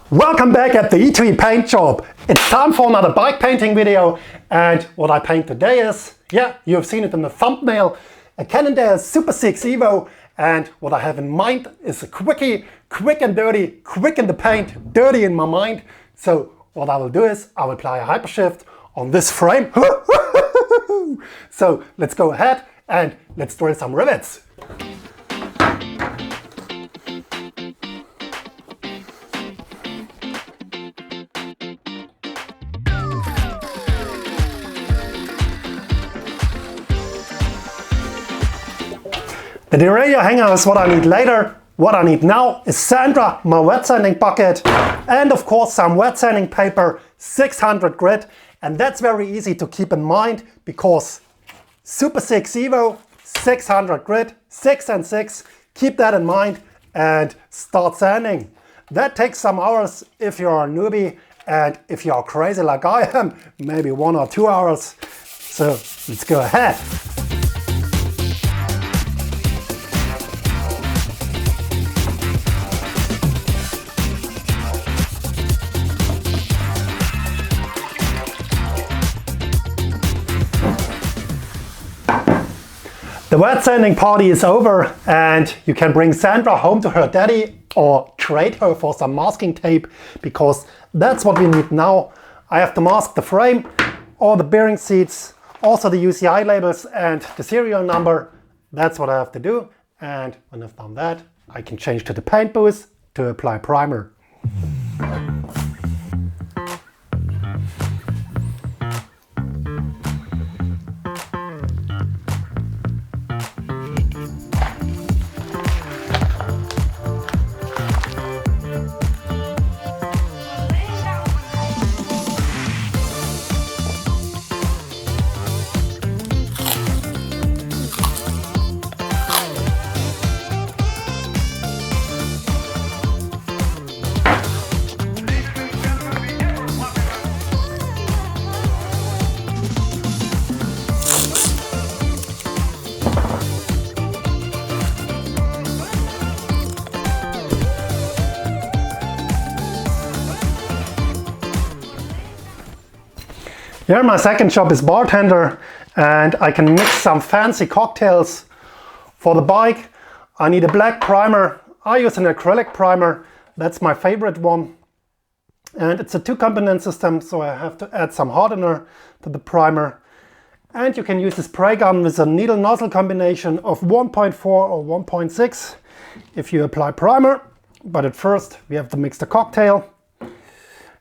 Welcome back at the E2E paint shop. It's time for another bike painting video, and what I paint today is, you have seen it in the thumbnail, a Cannondale SuperSix Evo, and what I have in mind is a quickie, quick and dirty, quick in the paint, dirty in my mind. So what I will do is I will apply a Hypershift on this frame. So let's go ahead and let's drill some rivets. The derailleur hanger is what I need later. What I need now is Sandra, my wet sanding bucket, and of course some wet sanding paper, 600 grit. And that's very easy to keep in mind because SuperSix Evo, 600 grit, 6 and 6. Keep that in mind and start sanding. That takes some hours if you're a newbie, and if you're crazy like I am, maybe 1 or 2 hours. So let's go ahead. The wet sanding party is over and you can bring Sandra home to her daddy or trade her for some masking tape, because that's what we need now. I have to mask the frame, all the bearing seats, also the UCI labels and the serial number. That's what I have to do, and when I've done that, I can change to the paint booth to apply primer. Here my second job is bartender, and I can mix some fancy cocktails. For the bike I need a black primer. I use an acrylic primer, that's my favorite one. And it's a 2-component system, so I have to add some hardener to the primer. And you can use a spray gun with a needle nozzle combination of 1.4 or 1.6 if you apply primer. But at first we have to mix the cocktail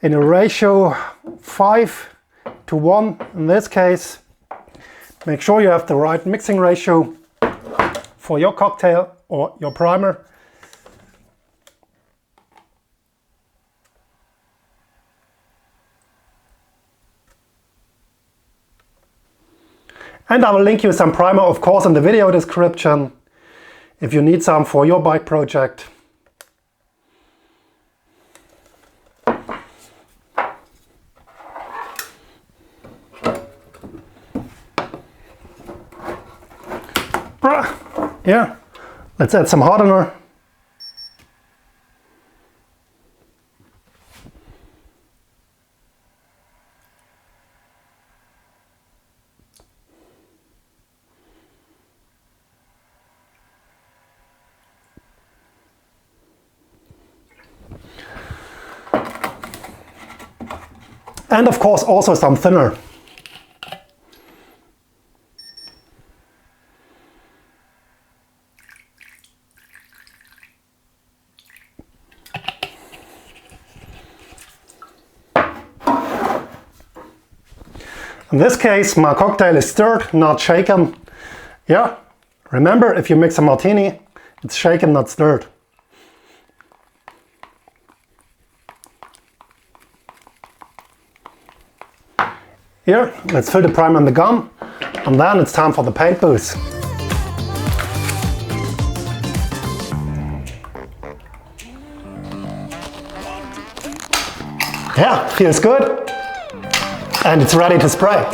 in a ratio 5 to 1 in this case. Make sure you have the right mixing ratio for your cocktail or your primer. And I will link you some primer, of course, in the video description if you need some for your bike project. Yeah, let's add some hardener. And of course also some thinner. In this case, my cocktail is stirred, not shaken. Yeah, remember, if you mix a martini, it's shaken, not stirred. Here, let's fill the primer in the gun, and then it's time for the paint booth. Yeah, feels good. And it's ready to spray.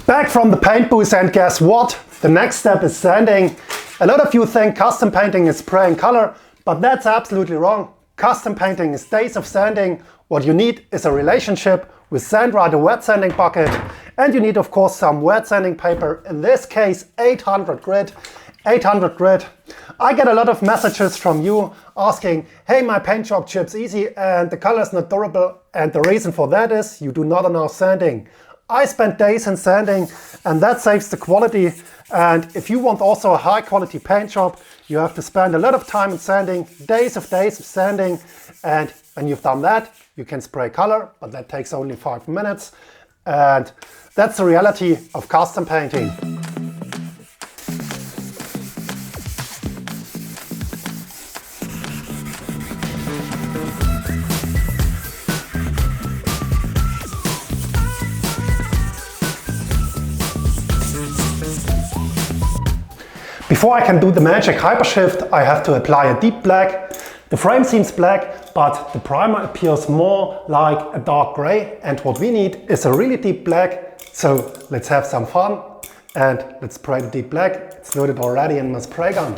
Back from the paint booth, and guess what? The next step is sanding. A lot of you think custom painting is spray and color, but that's absolutely wrong. Custom painting is days of sanding. What you need is a relationship with SandRider wet sanding bucket, and you need of course some wet sanding paper, in this case 800 grit. 800 grit. I get a lot of messages from you asking, hey, my paint job chips easy and the color is not durable, and the reason for that is you do not know sanding. I spent days in sanding and that saves the quality, and if you want also a high quality paint job, you have to spend a lot of time in sanding, days of sanding, and when you've done that, you can spray color, but that takes only 5 minutes, and that's the reality of custom painting. Before I can do the magic Hypershift, I have to apply a deep black. The frame seems black, but the primer appears more like a dark gray, and what we need is a really deep black. So let's have some fun and let's spray the deep black. It's loaded already in my spray gun.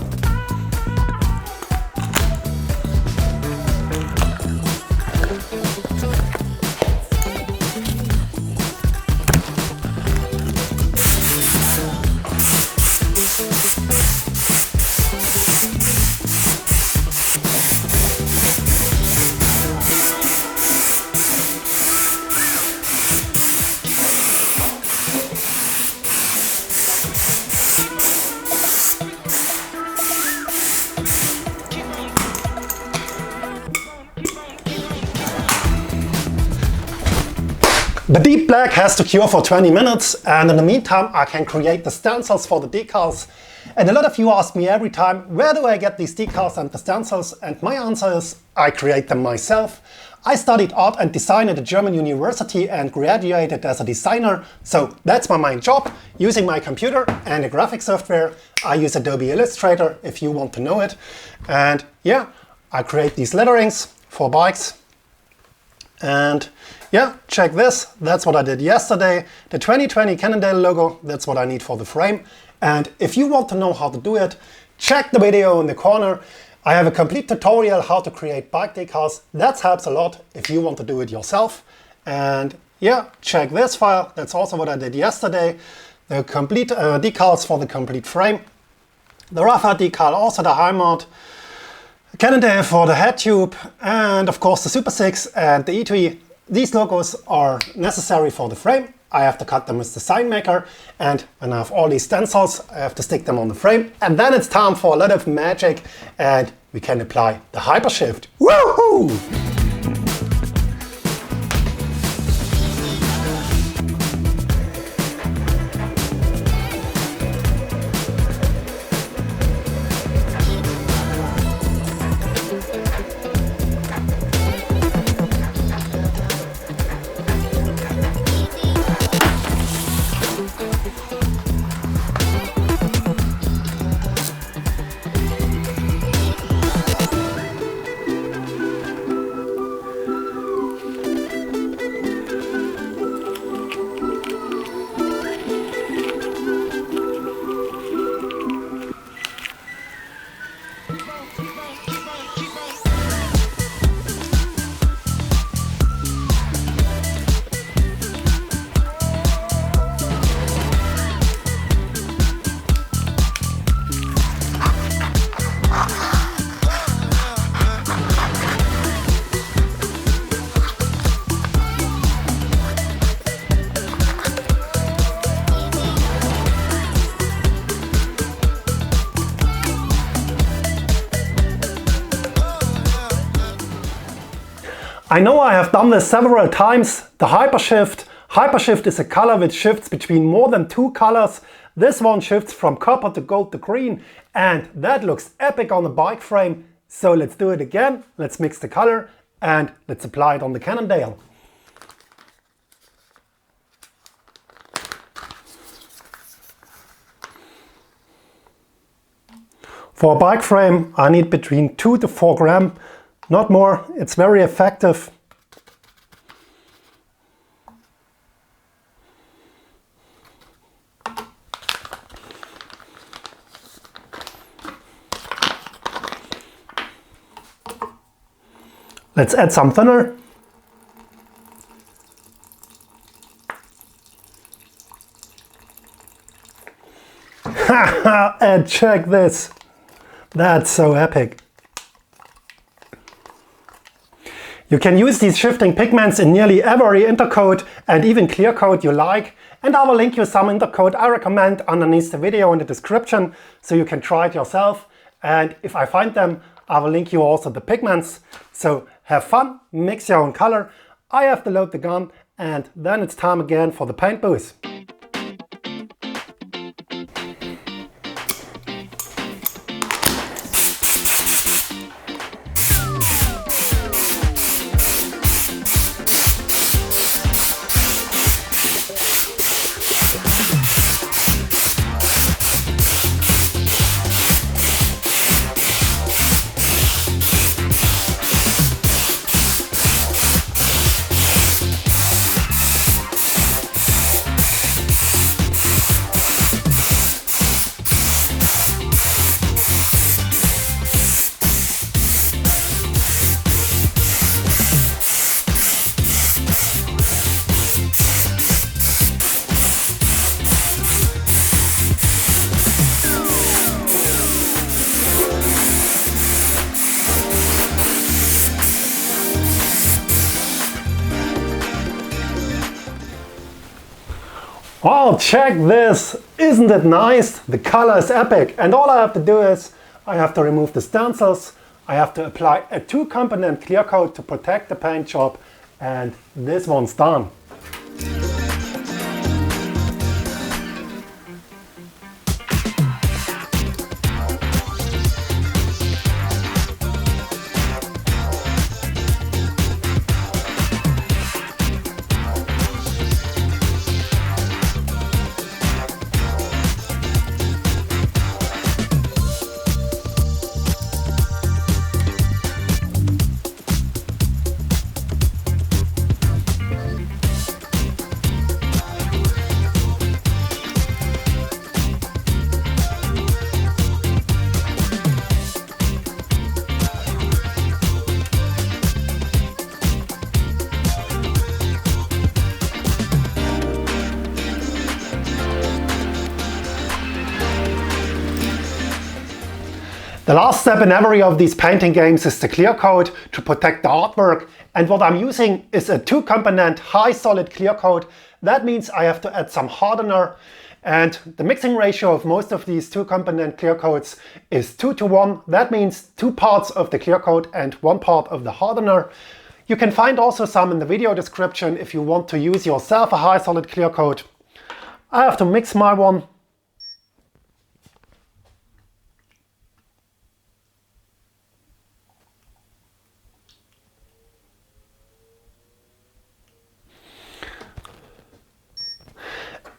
The deep black has to cure for 20 minutes, and in the meantime I can create the stencils for the decals. And a lot of you ask me every time, where do I get these decals and the stencils? And my answer is, I create them myself. I studied art and design at a German university and graduated as a designer, so that's my main job, using my computer and a graphic software. I use Adobe Illustrator if you want to know it. And yeah, I create these letterings for bikes. And yeah, check this, that's what I did yesterday. The 2020 Cannondale logo, that's what I need for the frame. And if you want to know how to do it, check the video in the corner. I have a complete tutorial how to create bike decals. That helps a lot if you want to do it yourself. And yeah, check this file, that's also what I did yesterday. The complete decals for the complete frame. The rougher decal, also the high mod. Cannondale for the head tube, and of course the SuperSix and the E2E. These logos are necessary for the frame. I have to cut them with the sign maker, and when I have all these stencils, I have to stick them on the frame. And then it's time for a lot of magic, and we can apply the Hypershift. Woohoo! I know I have done this several times. The Hypershift. Hypershift is a color which shifts between more than 2 colors. This one shifts from copper to gold to green, and that looks epic on the bike frame. So let's do it again. Let's mix the color and let's apply it on the Cannondale. For a bike frame I need between 2 to 4 grams. Not more, it's very effective. Let's add some thinner. And check this. That's so epic. You can use these shifting pigments in nearly every intercoat and even clear coat you like. And I will link you some intercoat I recommend underneath the video in the description so you can try it yourself. And if I find them, I will link you also the pigments. So have fun, mix your own color. I have to load the gun and then it's time again for the paint booth. Oh, check this! Isn't it nice? The color is epic, and all I have to do is I have to remove the stencils, I have to apply a 2-component clear coat to protect the paint job, and this one's done. The last step in every of these painting games is the clear coat to protect the artwork, and what I'm using is a 2-component high solid clear coat. That means I have to add some hardener, and the mixing ratio of most of these 2-component clear coats is 2:1. That means 2 parts of the clear coat and 1 part of the hardener. You can find also some in the video description if you want to use yourself a high solid clear coat. I have to mix my one.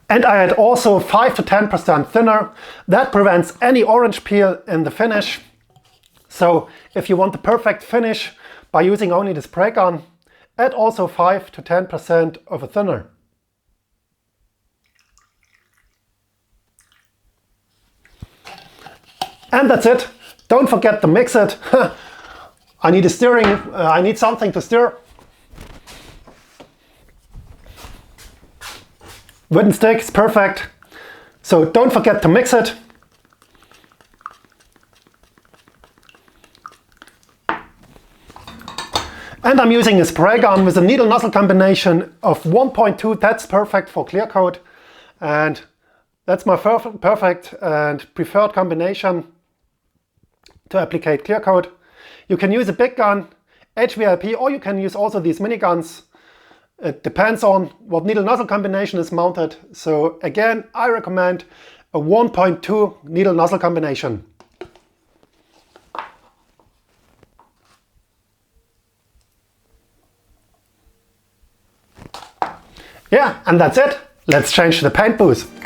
And I add also 5 to 10% thinner. That prevents any orange peel in the finish. So if you want the perfect finish by using only the spray gun, add also 5 to 10% of a thinner. And that's it. Don't forget to mix it. I need I need something to stir. Wooden stick is perfect, so don't forget to mix it. And I'm using a spray gun with a needle nozzle combination of 1.2, that's perfect for clear coat. And that's my perfect and preferred combination to applicate clear coat. You can use a big gun, HVLP, or you can use also these mini guns. It depends on what needle nozzle combination is mounted. So again, I recommend a 1.2 needle nozzle combination. Yeah, and that's it. Let's change the paint booth.